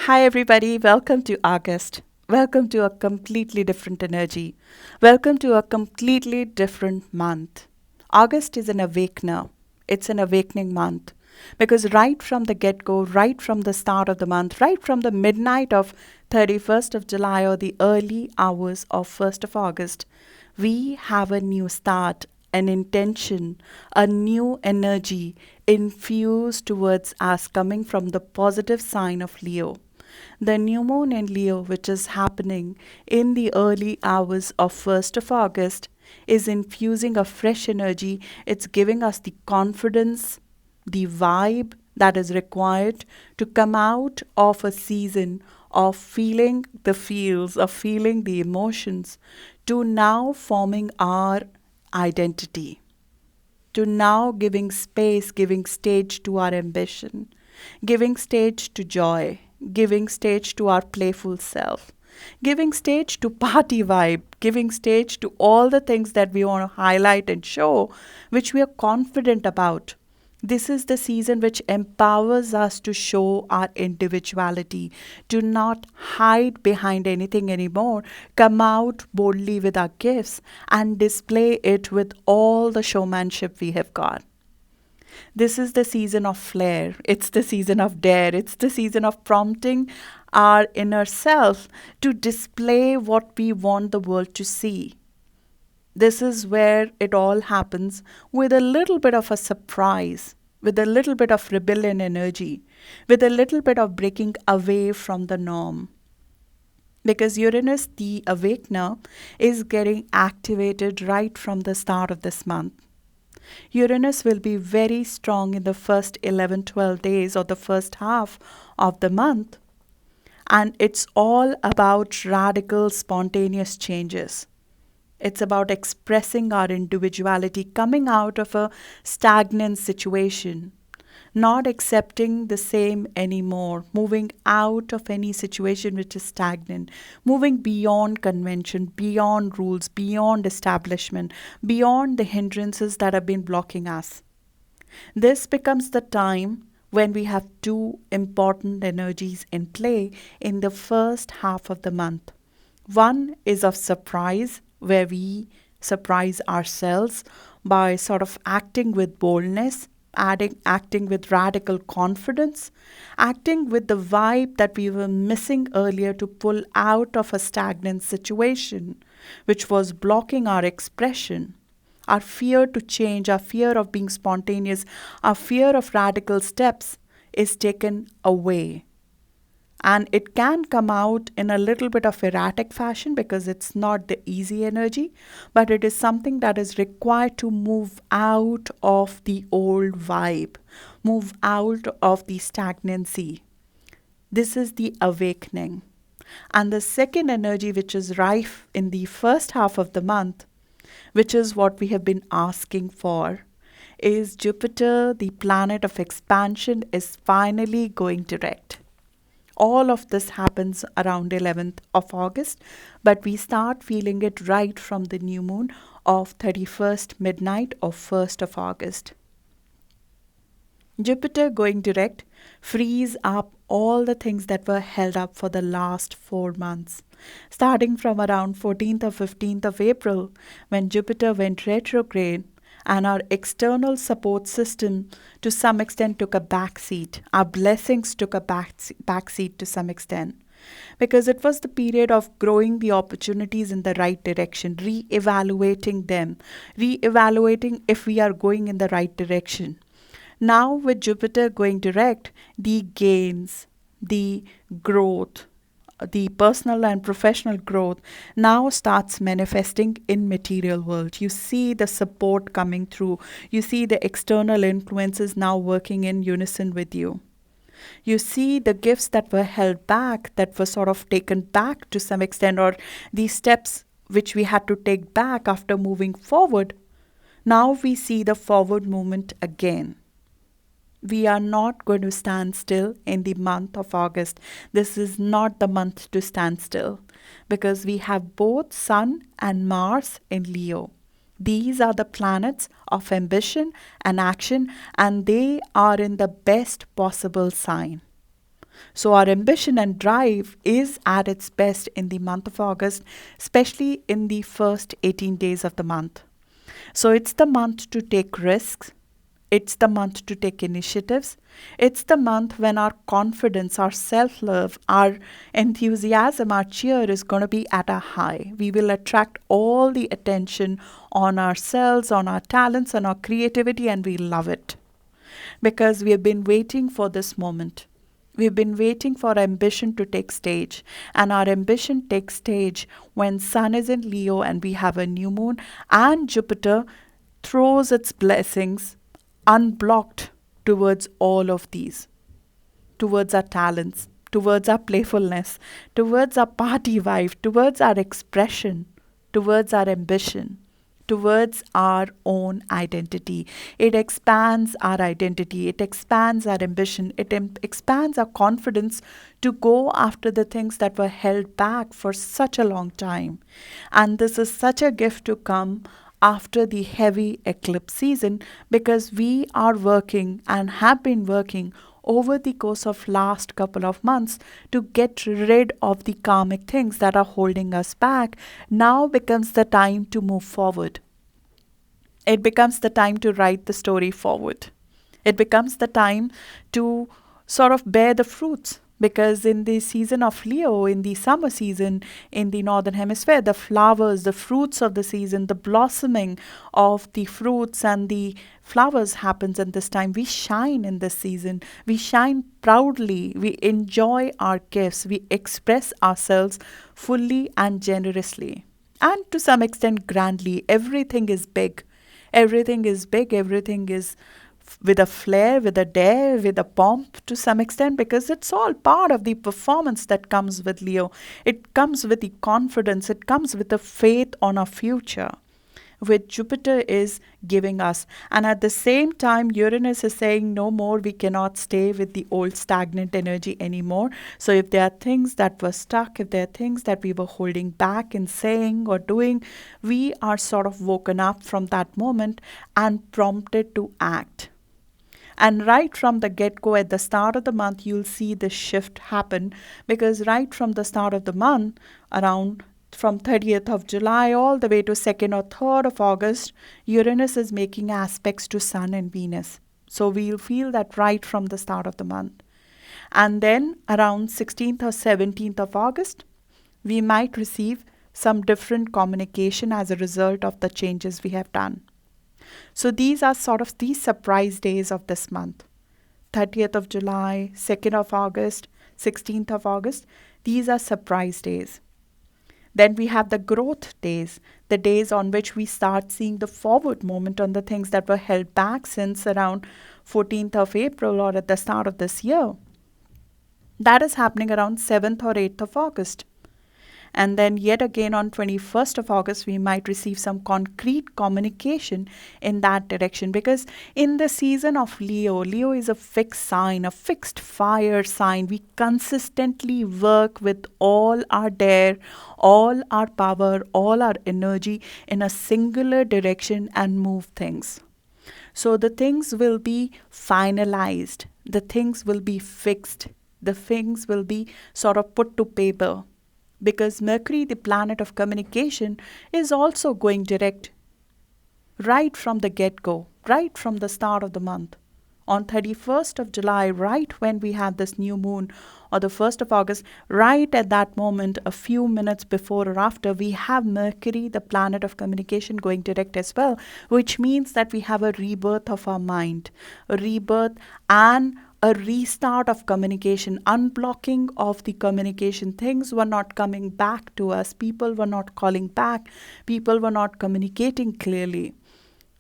Hi, everybody. Welcome to August. Welcome to a completely different energy. Welcome to a completely different month. August is an awakener. It's an awakening month because right from the get go, right from the start of the month, right from the midnight of 31st of July or the early hours of 1st of August, we have a new start, an intention, a new energy infused towards us coming from the positive sign of Leo. The new moon in Leo, which is happening in the early hours of 1st of August, is infusing a fresh energy. It's giving us the confidence, the vibe that is required to come out of a season of feeling the feels, of feeling the emotions, to now forming our identity, to now giving space, giving stage to our ambition, giving stage to joy, giving stage to our playful self, giving stage to party vibe, giving stage to all the things that we want to highlight and show, which we are confident about. This is the season which empowers us to show our individuality, to not hide behind anything anymore, come out boldly with our gifts and display it with all the showmanship we have got. This is the season of flair. It's the season of dare. It's the season of prompting our inner self to display what we want the world to see. This is where it all happens with a little bit of a surprise, with a little bit of rebellion energy, with a little bit of breaking away from the norm. Because Uranus, the awakener, is getting activated right from the start of this month. Uranus will be very strong in the first 11-12 days or the first half of the month. And it's all about radical, spontaneous changes. It's about expressing our individuality, coming out of a stagnant situation, not accepting the same anymore, moving out of any situation which is stagnant, moving beyond convention, beyond rules, beyond establishment, beyond the hindrances that have been blocking us. This becomes the time when we have two important energies in play in the first half of the month. One is of surprise, where we surprise ourselves by sort of acting with boldness, acting with radical confidence, acting with the vibe that we were missing earlier to pull out of a stagnant situation, which was blocking our expression. Our fear to change, our fear of being spontaneous, our fear of radical steps is taken away. And it can come out in a little bit of erratic fashion because it's not the easy energy, but it is something that is required to move out of the old vibe, move out of the stagnancy. This is the awakening. And the second energy, which is rife in the first half of the month, which is what we have been asking for, is Jupiter, the planet of expansion, is finally going direct. All of this happens around 11th of August, but we start feeling it right from the new moon of 31st midnight of 1st of August. Jupiter going direct frees up all the things that were held up for the last 4 months. Starting from around 14th or 15th of April, when Jupiter went retrograde, and our external support system to some extent took a backseat. Our blessings took a backseat to some extent. Because it was the period of growing the opportunities in the right direction, re-evaluating them, re-evaluating if we are going in the right direction. Now with Jupiter going direct, the gains, the growth, the personal and professional growth now starts manifesting in material world. You see the support coming through. You see the external influences now working in unison with you. You see the gifts that were held back, that were sort of taken back to some extent, or the steps which we had to take back after moving forward. Now we see the forward movement again. We are not going to stand still in the month of August. This is not the month to stand still because we have both Sun and Mars in Leo. These are the planets of ambition and action, and they are in the best possible sign. So our ambition and drive is at its best in the month of August, especially in the first 18 days of the month. So it's the month to take risks. It's the month to take initiatives. It's the month when our confidence, our self love, our enthusiasm, our cheer is going to be at a high. We will attract all the attention on ourselves, on our talents, on our creativity, and we love it because we have been waiting for this moment. We've been waiting for ambition to take stage, and our ambition takes stage when Sun is in Leo and we have a new moon, and Jupiter throws its blessings unblocked towards all of these, towards our talents, towards our playfulness, towards our party vibe, towards our expression, towards our ambition, towards our own identity. It expands our identity, it expands our ambition, it expands our confidence to go after the things that were held back for such a long time. And this is such a gift to come after the heavy eclipse season, because we are working and have been working over the course of last couple of months to get rid of the karmic things that are holding us back. Now becomes the time to move forward. It becomes the time to write the story forward. It becomes the time to sort of bear the fruits, because in the season of Leo, in the summer season, in the northern hemisphere, the flowers, the fruits of the season, the blossoming of the fruits and the flowers happens in this time. We shine in this season. We shine proudly. We enjoy our gifts. We express ourselves fully and generously. And to some extent, grandly. Everything is big. Everything is big. Everything is with a flair, with a dare, with a pomp to some extent, because it's all part of the performance that comes with Leo. It comes with the confidence, it comes with the faith on our future, which Jupiter is giving us. And at the same time, Uranus is saying no more, we cannot stay with the old stagnant energy anymore. So if there are things that were stuck, if there are things that we were holding back in saying or doing, we are sort of woken up from that moment and prompted to act. And right from the get-go, at the start of the month, you'll see the shift happen, because right from the start of the month, around from 30th of July all the way to 2nd or 3rd of August, Uranus is making aspects to Sun and Venus. So we'll feel that right from the start of the month. And then around 16th or 17th of August, we might receive some different communication as a result of the changes we have done. So these are sort of the surprise days of this month. 30th of July, 2nd of August, 16th of August. These are surprise days. Then we have the growth days, the days on which we start seeing the forward movement on the things that were held back since around 14th of April or at the start of this year. That is happening around 7th or 8th of August. And then yet again on 21st of August, we might receive some concrete communication in that direction. Because in the season of Leo, Leo is a fixed sign, a fixed fire sign. We consistently work with all our dare, all our power, all our energy in a singular direction and move things. So the things will be finalized. The things will be fixed. The things will be sort of put to paper. Because Mercury, the planet of communication, is also going direct right from the get-go, right from the start of the month. On 31st of July, right when we have this new moon, or the 1st of August, right at that moment, a few minutes before or after, we have Mercury, the planet of communication, going direct as well, which means that we have a rebirth of our mind, a rebirth and a restart of communication, unblocking of the communication. Things were not coming back to us. People were not calling back. People were not communicating clearly.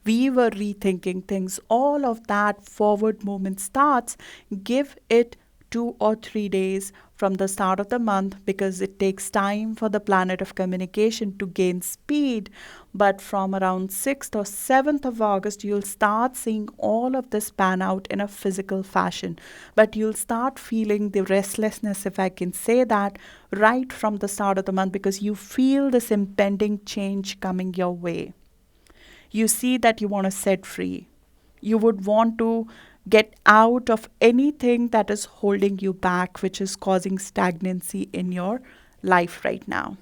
We were rethinking things. All of that forward movement starts. Give it 2 or 3 days from the start of the month, because it takes time for the planet of communication to gain speed. But from around 6th or 7th of August, you'll start seeing all of this pan out in a physical fashion. But you'll start feeling the restlessness, if I can say that, right from the start of the month, because you feel this impending change coming your way. You see that you want to set free. You would want to Get out of anything that is holding you back, which is causing stagnancy in your life right now.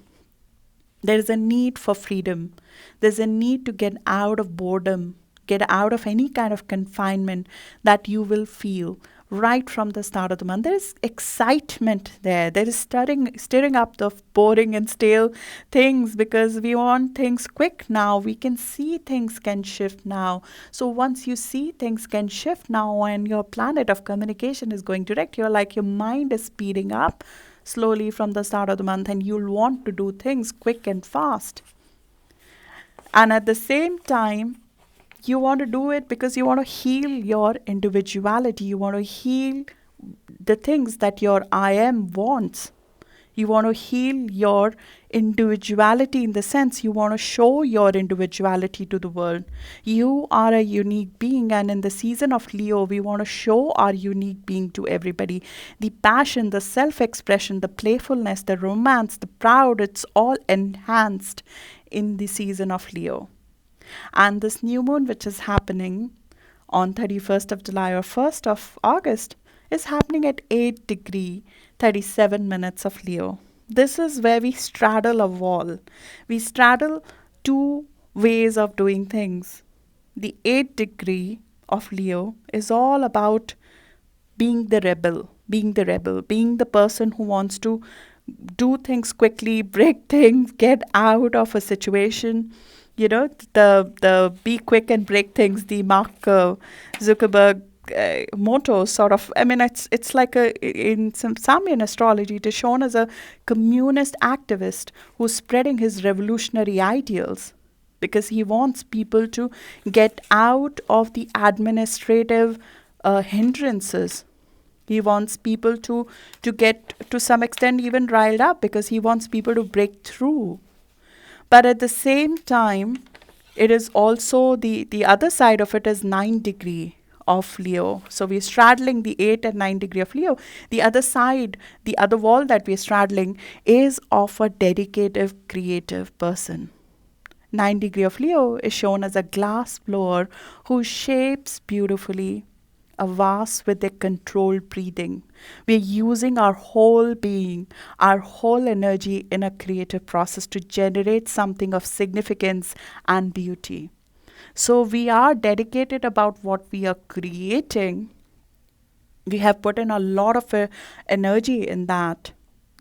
There is a need for freedom. There's a need to get out of boredom, get out of any kind of confinement that you will feel right from the start of the month. There is excitement there. There is stirring up the boring and stale things because we want things quick now. We can see things can shift now. So once you see things can shift now and your planet of communication is going direct, you're like your mind is speeding up slowly from the start of the month and you'll want to do things quick and fast. And at the same time, you want to do it because you want to heal your individuality. You want to heal the things that your I am wants. You want to heal your individuality in the sense you want to show your individuality to the world. You are a unique being, and in the season of Leo, we want to show our unique being to everybody. The passion, the self expression, the playfulness, the romance, the proud, it's all enhanced in the season of Leo. And this new moon, which is happening on 31st of July or 1st of August, is happening at 8 degree 37 minutes of Leo. This is where we straddle a wall. We straddle two ways of doing things. The 8 degree of Leo is all about being the rebel, being the person who wants to do things quickly, break things, get out of a situation. You know, the be quick and break things, the Mark Zuckerberg motto sort of. I mean, it's like in some in astrology it is shown as a communist activist who's spreading his revolutionary ideals because he wants people to get out of the administrative hindrances. He wants people to get to some extent even riled up because he wants people to break through. But at the same time, it is also the other side of it is 9 degree of Leo. So we're straddling the 8 and 9 degree of Leo. The other side, the other wall that we're straddling is of a dedicated, creative person. 9 degree of Leo is shown as a glass blower who shapes beautifully a vase with a controlled breathing. We're using our whole being, our whole energy in a creative process to generate something of significance and beauty. So we are dedicated about what we are creating. We have put in a lot of energy in that.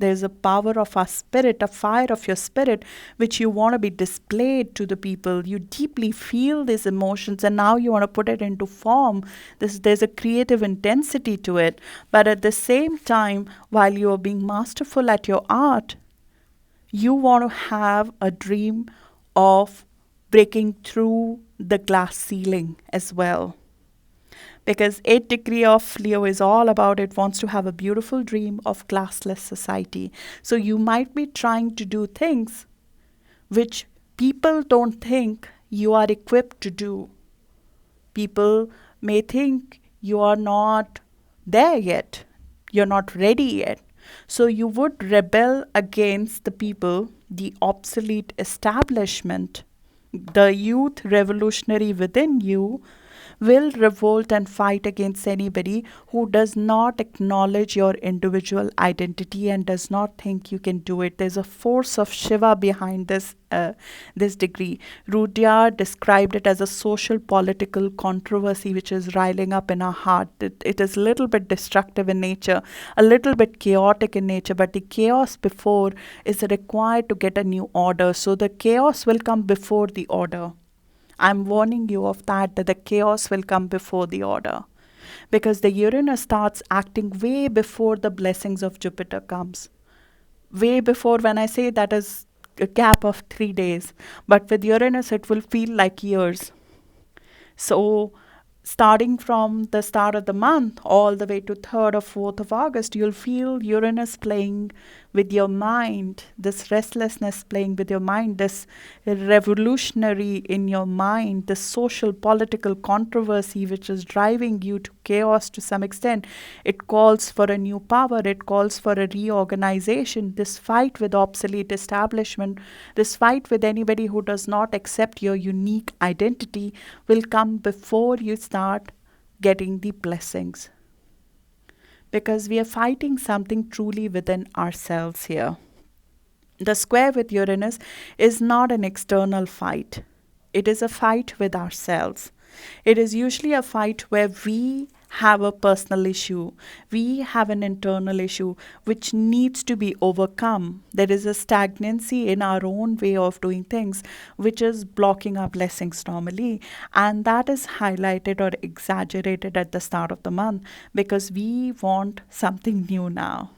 There's a power of our spirit, a fire of your spirit, which you want to be displayed to the people. You deeply feel these emotions and now you want to put it into form. There's a creative intensity to it. But at the same time, while you are being masterful at your art, you want to have a dream of breaking through the glass ceiling as well. Because 8 degree of Leo is all about it wants to have a beautiful dream of classless society. So you might be trying to do things which people don't think you are equipped to do. People may think you are not there yet. You're not ready yet. So you would rebel against the people, the obsolete establishment, the youth revolutionary within you will revolt and fight against anybody who does not acknowledge your individual identity and does not think you can do it. There's a force of Shiva behind this degree. Rudyard described it as a social political controversy which is riling up in our heart. It is a little bit destructive in nature, a little bit chaotic in nature, but the chaos before is required to get a new order. So the chaos will come before the order. I'm warning you of that the chaos will come before the order. Because the Uranus starts acting way before the blessings of Jupiter comes. Way before, when I say that is a gap of 3 days. But with Uranus, it will feel like years. So starting from the start of the month all the way to 3rd or 4th of August, you'll feel Uranus playing with your mind, this restlessness playing with your mind, this revolutionary in your mind, this social political controversy which is driving you to chaos to some extent. It calls for a new power, it calls for a reorganization, this fight with obsolete establishment, this fight with anybody who does not accept your unique identity will come before you start getting the blessings. Because we are fighting something truly within ourselves here. The square with Uranus is not an external fight. It is a fight with ourselves. It is usually a fight where we have a personal issue. We have an internal issue which needs to be overcome. There is a stagnancy in our own way of doing things which is blocking our blessings normally. And that is highlighted or exaggerated at the start of the month because we want something new now.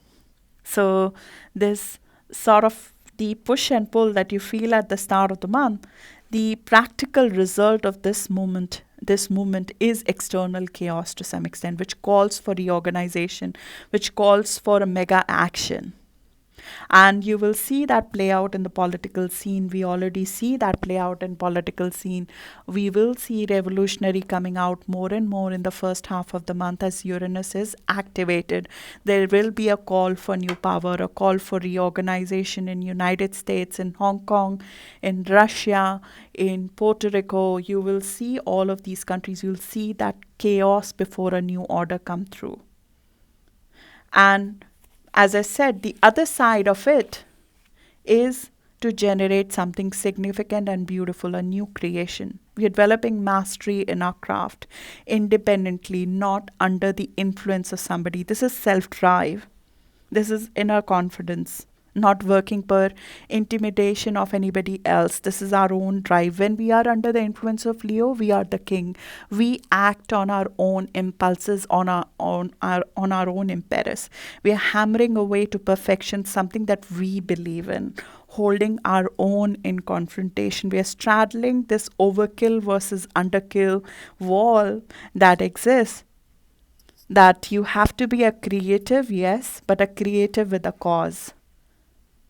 So, this sort of the push and pull that you feel at the start of the month, the practical result of this movement is external chaos to some extent, which calls for reorganization, which calls for a mega action. And you will see that play out in the political scene. We already see that play out in political scene. We will see revolutionary coming out more and more in the first half of the month as Uranus is activated. There will be a call for new power, a call for reorganization in United States, in Hong Kong, in Russia, in Puerto Rico. You will see all of these countries. You'll see that chaos before a new order come through. And as I said, the other side of it is to generate something significant and beautiful, a new creation. We are developing mastery in our craft independently, not under the influence of somebody. This is self-drive. This is inner confidence, not working per intimidation of anybody else. This is our own drive. When we are under the influence of Leo, we are the king. We act on our own impulses, on our own impetus. We are hammering away to perfection something that we believe in, holding our own in confrontation. We are straddling this overkill versus underkill wall that exists. That you have to be a creative, yes, but a creative with a cause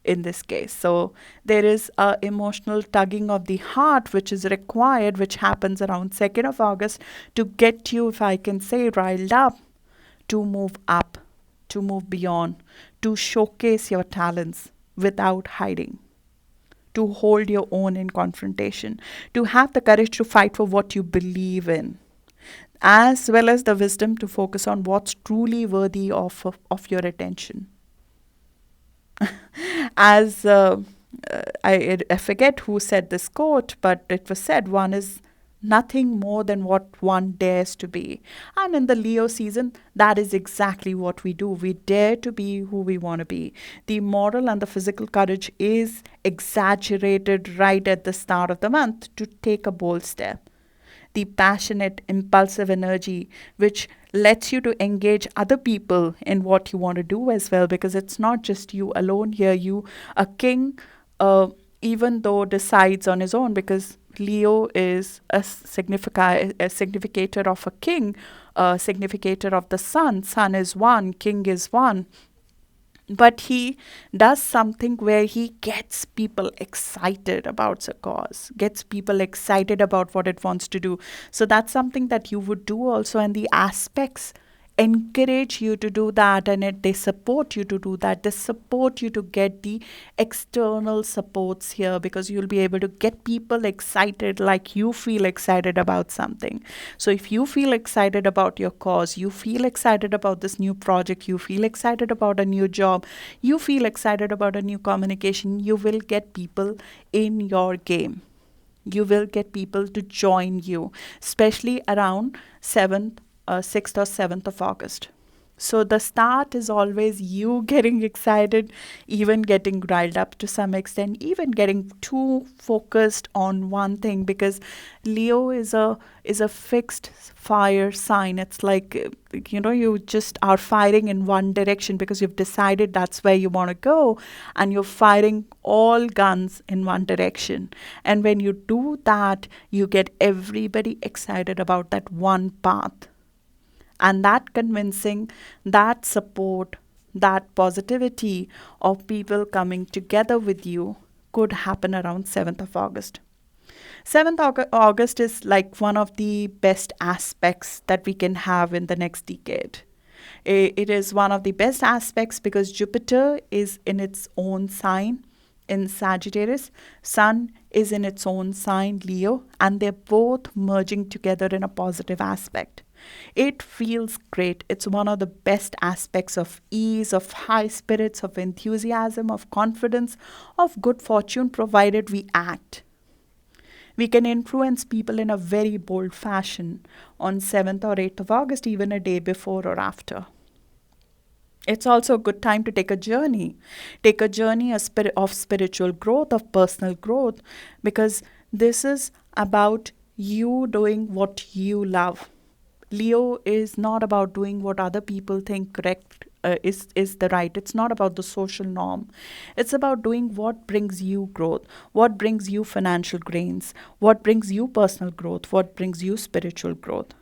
in this case. So there is a emotional tugging of the heart which is required, which happens around 2nd of August to get you, if I can say, riled up, to move beyond, to showcase your talents without hiding, to hold your own in confrontation, to have the courage to fight for what you believe in, as well as the wisdom to focus on what's truly worthy of your attention. As I forget who said this quote, but it was said, one is nothing more than what one dares to be. And in the Leo season, that is exactly what we do. We dare to be who we want to be. The moral and the physical courage is exaggerated right at the start of the month to take a bold step. The passionate, impulsive energy, which lets you to engage other people in what you want to do as well, because it's not just you alone here. A king, even though decides on his own, because Leo is a significator of a king, a significator of the sun. Sun is one, king is one. But he does something where he gets people excited about a cause, gets people excited about what it wants to do. So that's something that you would do also, and the aspects encourage you to do that, and they support you to do that. They support you to get the external supports here, because you'll be able to get people excited like you feel excited about something. So if you feel excited about your cause, you feel excited about this new project, you feel excited about a new job, you feel excited about a new communication, you will get people in your game. You will get people to join you, especially around 6th or 7th of August. So the start is always you getting excited, even getting riled up to some extent, even getting too focused on one thing, because Leo is a fixed fire sign. It's like, you just are firing in one direction because you've decided that's where you want to go, and you're firing all guns in one direction. And when you do that, you get everybody excited about that one path. And that convincing, that support, that positivity of people coming together with you could happen around 7th of August. 7th August is like one of the best aspects that we can have in the next decade. It is one of the best aspects because Jupiter is in its own sign in Sagittarius, Sun is in its own sign, Leo, and they're both merging together in a positive aspect. It feels great. It's one of the best aspects of ease, of high spirits, of enthusiasm, of confidence, of good fortune, provided we act. We can influence people in a very bold fashion on 7th or 8th of August, even a day before or after. It's also a good time to take a journey. Take a journey of spiritual growth, of personal growth, because this is about you doing what you love. Leo is not about doing what other people think correct is the right. It's not about the social norm. It's about doing what brings you growth, what brings you financial gains, what brings you personal growth, what brings you spiritual growth.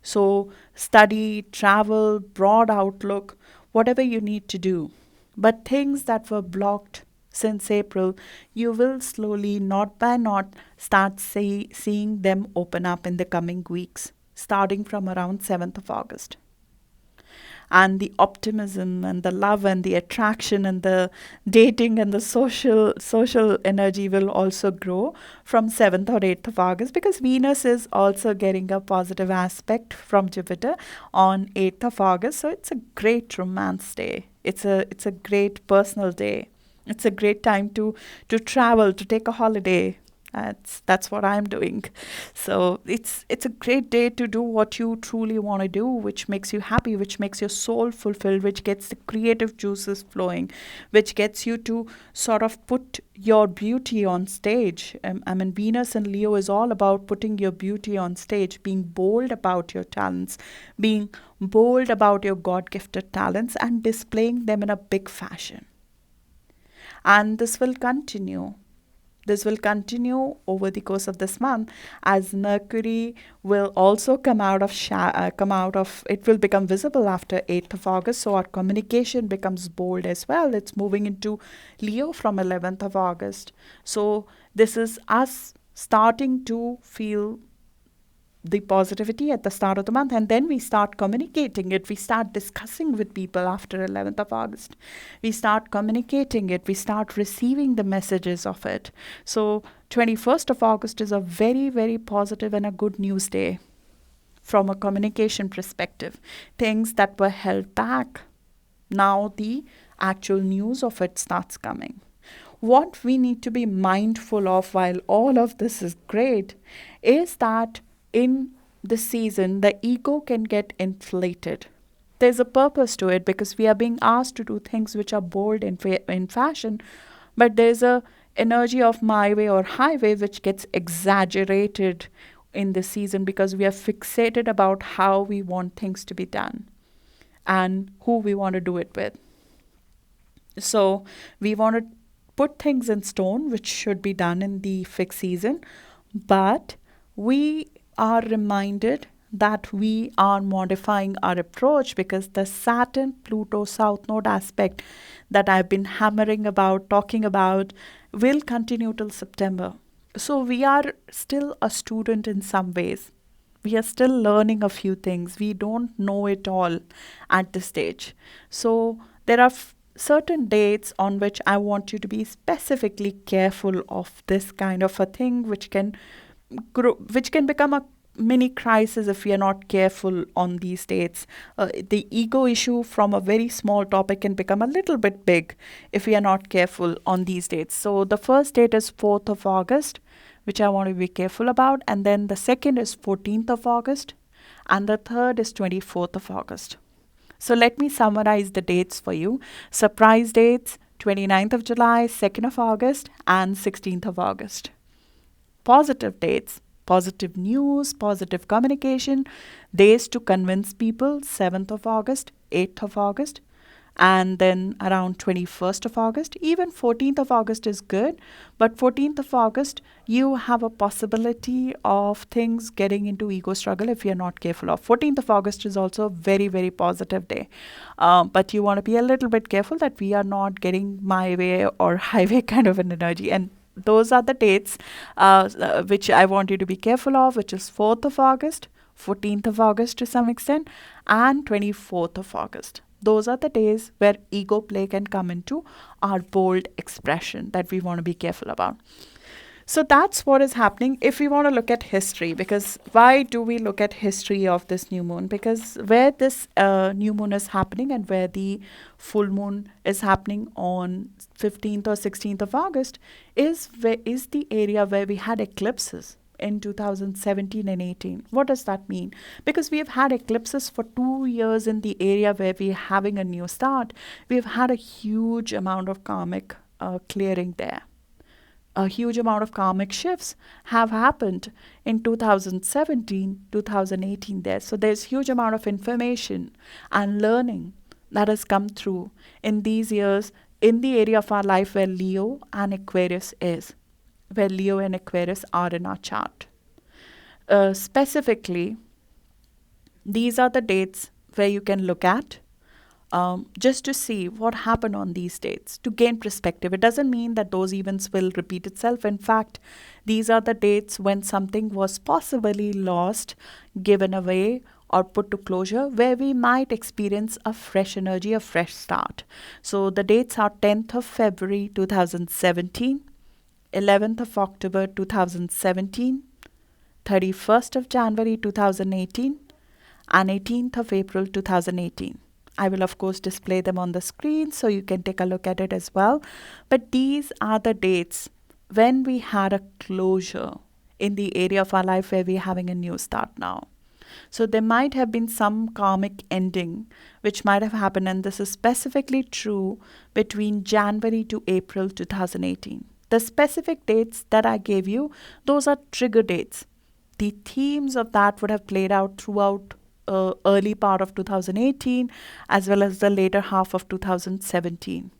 So, study, travel, broad outlook, whatever you need to do. But things that were blocked since April, you will slowly, not by not, start seeing them open up in the coming weeks, starting from around 7th of August. And the optimism and the love and the attraction and the dating and the social energy will also grow from 7th or 8th of August, because Venus is also getting a positive aspect from Jupiter on 8th of August. So it's a great romance day. It's a great personal day. It's a great time to travel, to take a holiday. That's what I'm doing. So it's a great day to do what you truly want to do, which makes you happy, which makes your soul fulfilled, which gets the creative juices flowing, which gets you to sort of put your beauty on stage. I mean, Venus and Leo is all about putting your beauty on stage, being bold about your talents, being bold about your God-gifted talents, and displaying them in a big fashion. And this will continue. This will continue over the course of this month, as Mercury will also come out of it will become visible after 8th of August. So our communication becomes bold as well. It's moving into Leo from 11th of August. So this is us starting to feel the positivity at the start of the month, and then we start communicating it. We start discussing with people after 11th of August. We start communicating it. We start receiving the messages of it. So 21st of August is a very, very positive and a good news day from a communication perspective. Things that were held back, now the actual news of it starts coming. What we need to be mindful of while all of this is great is that in the season, the ego can get inflated. There's a purpose to it, because we are being asked to do things which are bold in fashion, but there's a energy of my way or highway which gets exaggerated in this season, because we are fixated about how we want things to be done and who we want to do it with. So we want to put things in stone which should be done in the fixed season, but we are reminded that we are modifying our approach, because the Saturn Pluto South Node aspect that I've been hammering about, talking about, will continue till September. So we are still a student in some ways. We are still learning a few things. We don't know it all at this stage. So there are certain dates on which I want you to be specifically careful of this kind of a thing, which can become a mini crisis if we are not careful on these dates. The ego issue from a very small topic can become a little bit big if we are not careful on these dates. So the first date is 4th of August, which I want to be careful about, and then the second is 14th of August, and the third is 24th of August. So let me summarize the dates for you. Surprise dates: 29th of July, 2nd of August, and 16th of August. Positive dates: positive news, positive communication, days to convince people: 7th of August, 8th of August, and then around 21st of August. Even 14th of August is good, but 14th of August, you have a possibility of things getting into ego struggle if you're not careful of. 14th of August is also a very, very positive day. But you want to be a little bit careful that we are not getting my way or highway kind of an energy. And those are the dates which I want you to be careful of, which is 4th of August, 14th of August to some extent, and 24th of August. Those are the days where ego play can come into our bold expression that we want to be careful about. So that's what is happening if we want to look at history. Because why do we look at history of this new moon? Because where this new moon is happening and where the full moon is happening on 15th or 16th of August is the area where we had eclipses in 2017 and 18. What does that mean? Because we have had eclipses for 2 years in the area where we're having a new start. We've had a huge amount of karmic clearing there. A huge amount of karmic shifts have happened in 2017, 2018 there. So there's huge amount of information and learning that has come through in these years in the area of our life where Leo and Aquarius is, where Leo and Aquarius are in our chart. Specifically, these are the dates where you can look at just to see what happened on these dates to gain perspective. It doesn't mean that those events will repeat itself. In fact, these are the dates when something was possibly lost, given away, or put to closure, where we might experience a fresh energy, a fresh start. So the dates are 10th of February 2017, 11th of October 2017, 31st of January 2018, and 18th of April 2018. I will, of course, display them on the screen so you can take a look at it as well. But these are the dates when we had a closure in the area of our life where we're having a new start now. So there might have been some karmic ending which might have happened, and this is specifically true between January to April 2018. The specific dates that I gave you, those are trigger dates. The themes of that would have played out throughout early part of 2018 as well as the later half of 2017.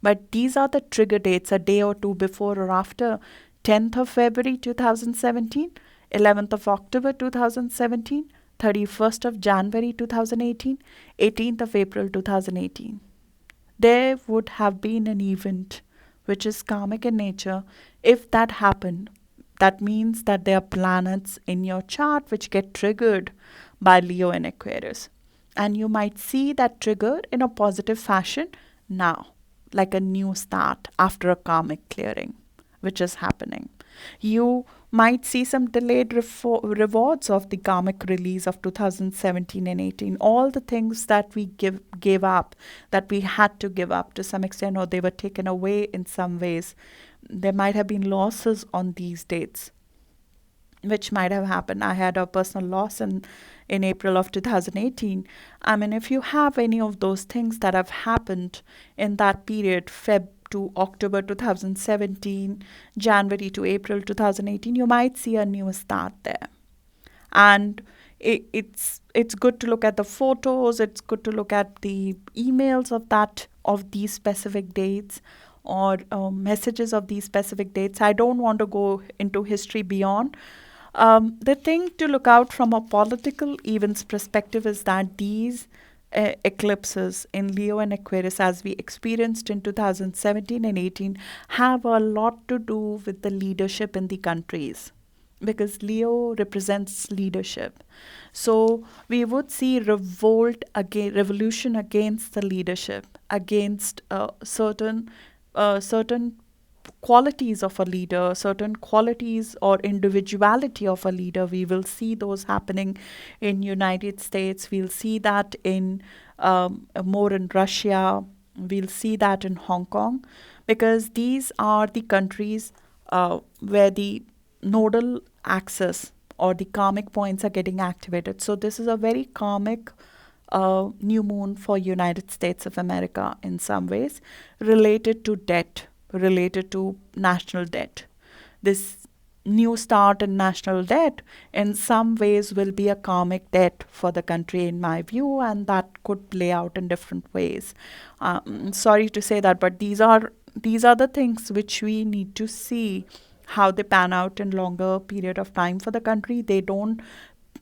But these are the trigger dates a day or two before or after 10th of February 2017, 11th of October 2017, 31st of January 2018, 18th of April 2018. There would have been an event which is karmic in nature. If that happened, that means that there are planets in your chart which get triggered by Leo and Aquarius. And you might see that trigger in a positive fashion now, like a new start after a karmic clearing, which is happening. You might see some delayed rewards of the karmic release of 2017 and 18. All the things that we gave up, that we had to give up to some extent, or they were taken away in some ways. There might have been losses on these dates, which might have happened. I had a personal loss in April of 2018. I mean, if you have any of those things that have happened in that period, Feb to October 2017, January to April 2018, you might see a new start there. And it's good to look at the photos, it's good to look at the emails of these specific dates, or messages of these specific dates. I don't want to go into history beyond. The thing to look out from a political events perspective is that these eclipses in Leo and Aquarius, as we experienced in 2017 and 18, have a lot to do with the leadership in the countries, because Leo represents leadership. So we would see revolution against the leadership, against certain qualities of a leader, certain qualities or individuality of a leader. We will see those happening in United States. We'll see that in more in Russia. We'll see that in Hong Kong, because these are the countries where the nodal axis or the karmic points are getting activated. So this is a very karmic new moon for United States of America in some ways, related to debt, related to national debt. This new start in national debt in some ways will be a karmic debt for the country, in my view, and that could play out in different ways. Sorry to say that, but these are the things which we need to see how they pan out in longer period of time for the country. They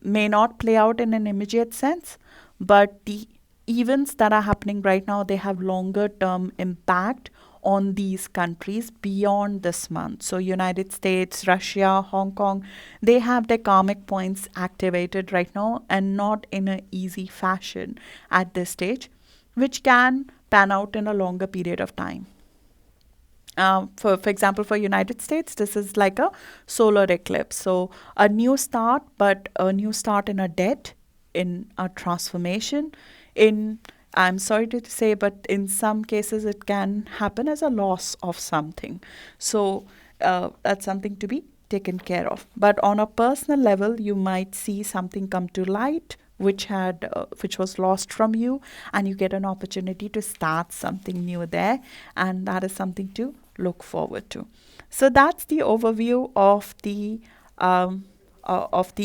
may not play out in an immediate sense, but the events that are happening right now, they have longer term impact on these countries beyond this month. So United States, Russia, Hong Kong, they have their karmic points activated right now, and not in an easy fashion at this stage, which can pan out in a longer period of time. For example, for United States, this is like a solar eclipse. So a new start, but a new start in a debt, in a transformation, in, I'm sorry to say, but in some cases it can happen as a loss of something. So that's something to be taken care of. But on a personal level, you might see something come to light which was lost from you, and you get an opportunity to start something new there, and that is something to look forward to. So that's the overview of the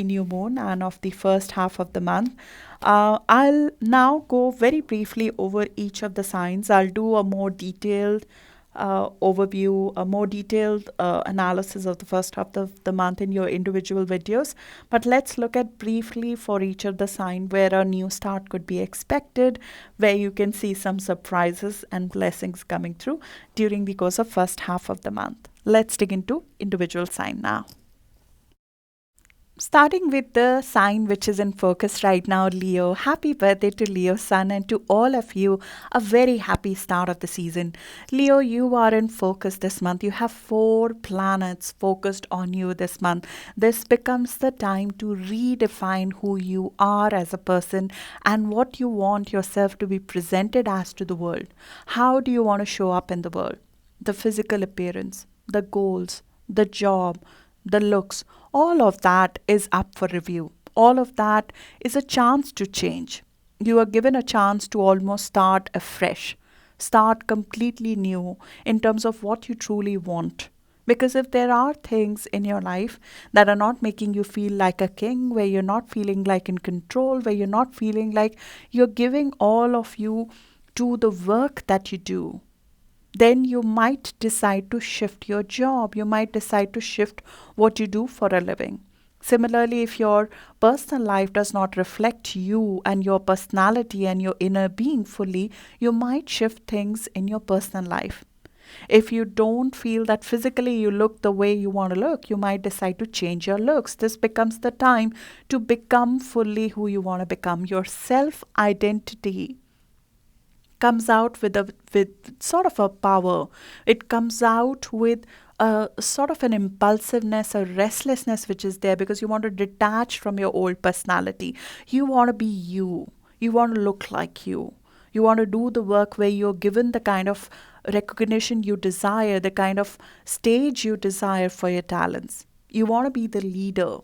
new moon and of the first half of the month. I'll now go very briefly over each of the signs. I'll do a more detailed overview, a more detailed analysis of the first half of the month in your individual videos. But let's look at briefly for each of the sign where a new start could be expected, where you can see some surprises and blessings coming through during the course of first half of the month. Let's dig into individual sign now. Starting with the sign which is in focus right now, Leo. Happy birthday to Leo sun, and to all of you, a very happy start of the season. Leo, you are in focus this month. You have 4 planets focused on you this month. This becomes the time to redefine who you are as a person and what you want yourself to be presented as to the world. How do you want to show up in the world? The physical appearance, the goals, the job, the looks, all of that is up for review. All of that is a chance to change. You are given a chance to almost start afresh, start completely new in terms of what you truly want. Because if there are things in your life that are not making you feel like a king, where you're not feeling like in control, where you're not feeling like you're giving all of you to the work that you do, then you might decide to shift your job. You might decide to shift what you do for a living. Similarly, if your personal life does not reflect you and your personality and your inner being fully, you might shift things in your personal life. If you don't feel that physically you look the way you want to look, you might decide to change your looks. This becomes the time to become fully who you want to become. Your self identity comes out with sort of a power. It comes out with a sort of an impulsiveness, a restlessness which is there because you want to detach from your old personality. You want to be you. You want to look like you. You want to do the work where you're given the kind of recognition you desire, the kind of stage you desire for your talents. You want to be the leader.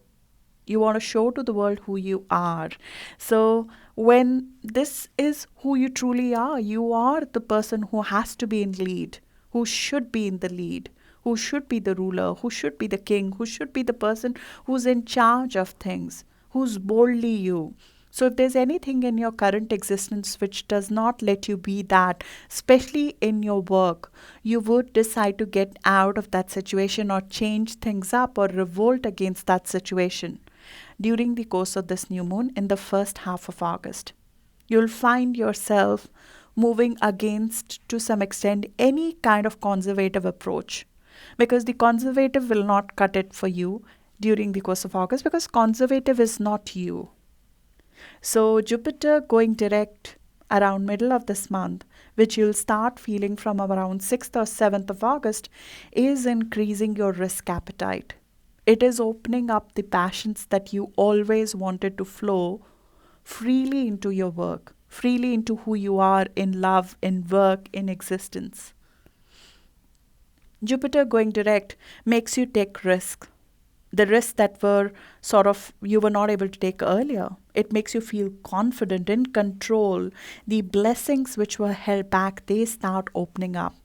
You want to show to the world who you are. So when this is who you truly are, you are the person who has to be in lead, who should be in the lead, who should be the ruler, who should be the king, who should be the person who's in charge of things, who's boldly you. So if there's anything in your current existence which does not let you be that, especially in your work, you would decide to get out of that situation or change things up or revolt against that situation during the course of this new moon in the first half of August. You'll find yourself moving against, to some extent, any kind of conservative approach, because the conservative will not cut it for you during the course of August, because conservative is not you. So Jupiter going direct around middle of this month, which you'll start feeling from around 6th or 7th of August, is increasing your risk appetite. It is opening up the passions that you always wanted to flow freely into your work, freely into who you are in love, in work, in existence. Jupiter going direct makes you take risks. The risks that were sort of you were not able to take earlier. It makes you feel confident, in control. The blessings which were held back, they start opening up.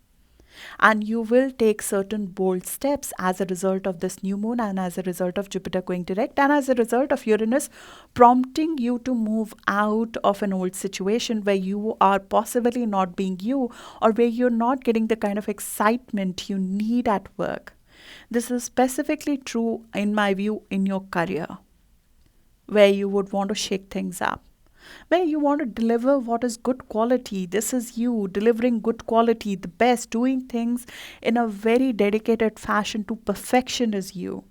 And you will take certain bold steps as a result of this new moon and as a result of Jupiter going direct and as a result of Uranus prompting you to move out of an old situation where you are possibly not being you, or where you're not getting the kind of excitement you need at work. This is specifically true, in my view, in your career, where you would want to shake things up, where you want to deliver what is good quality. This is you delivering good quality, the best, doing things in a very dedicated fashion to perfection is you.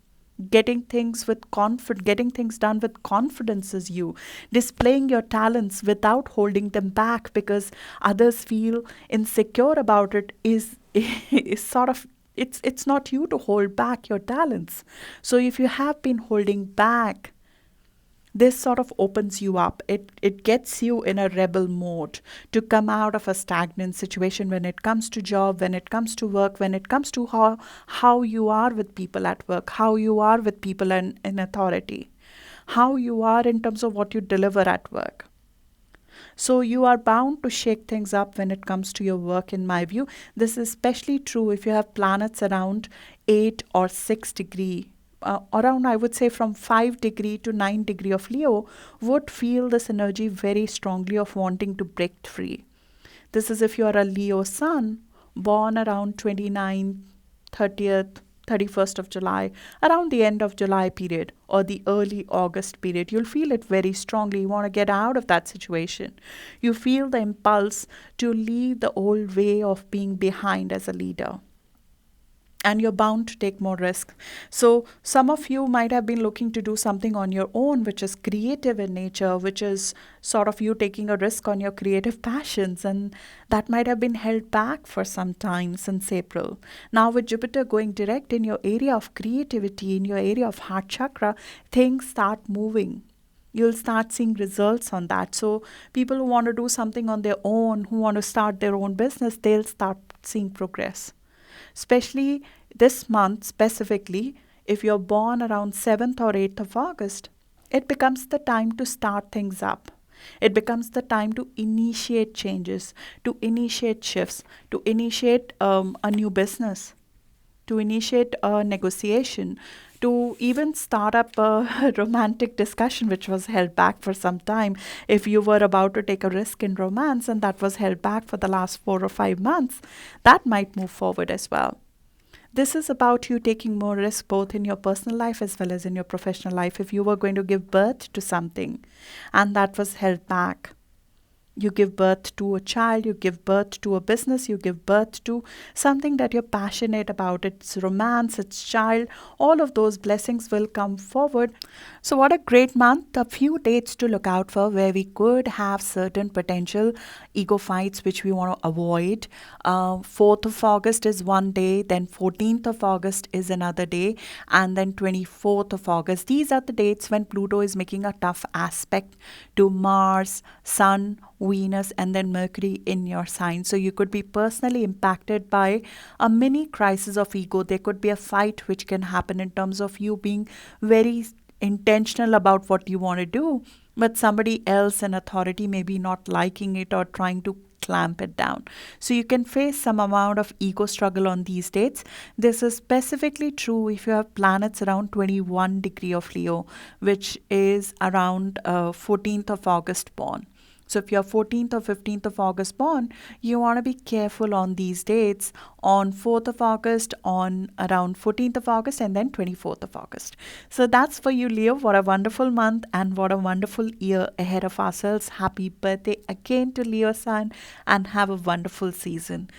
getting things done with confidence is you. Displaying your talents without holding them back because others feel insecure about it is sort of, it's not you to hold back your talents. So if you have been holding back, this sort of opens you up. It gets you in a rebel mode to come out of a stagnant situation when it comes to job, when it comes to work, when it comes to how you are with people at work, how you are with people in authority, how you are in terms of what you deliver at work. So you are bound to shake things up when it comes to your work, in my view. This is especially true if you have planets around 8 or 6 degree. Around, I would say, from 5 degree to 9 degree of Leo would feel this energy very strongly of wanting to break free. This is if you are a Leo sun born around 29th, 30th, 31st of July, around the end of July period or the early August period. You'll feel it very strongly. You want to get out of that situation. You feel the impulse to leave the old way of being behind as a leader. And you're bound to take more risk. So some of you might have been looking to do something on your own, which is creative in nature, which is sort of you taking a risk on your creative passions. And that might have been held back for some time since April. Now with Jupiter going direct in your area of creativity, in your area of heart chakra, things start moving. You'll start seeing results on that. So people who want to do something on their own, who want to start their own business, they'll start seeing progress. Especially this month specifically, if you're born around 7th or 8th of August, it becomes the time to start things up. It becomes the time to initiate changes, to initiate shifts, to initiate a new business, to initiate a negotiation, to even start up a romantic discussion which was held back for some time. If you were about to take a risk in romance and that was held back for the last 4 or 5 months, that might move forward as well. This is about you taking more risk both in your personal life as well as in your professional life. If you were going to give birth to something and that was held back, you give birth to a child, you give birth to a business, you give birth to something that you're passionate about. It's romance, it's child, all of those blessings will come forward. So what a great month. A few dates to look out for where we could have certain potential ego fights which we want to avoid. 4th of August is one day, then 14th of August is another day, and then 24th of August. These are the dates when Pluto is making a tough aspect to Mars, Sun, Venus, and then Mercury in your sign. So you could be personally impacted by a mini crisis of ego. There could be a fight which can happen in terms of you being very intentional about what you want to do, but somebody else in authority may be not liking it or trying to clamp it down. So you can face some amount of ego struggle on these dates. This is specifically true if you have planets around 21 degree of Leo, which is around 14th of August born. So if you're 14th or 15th of August born, you want to be careful on these dates on 4th of August, on around 14th of August, and then 24th of August. So that's for you, Leo. What a wonderful month and what a wonderful year ahead of ourselves. Happy birthday again to Leo Sun and have a wonderful season.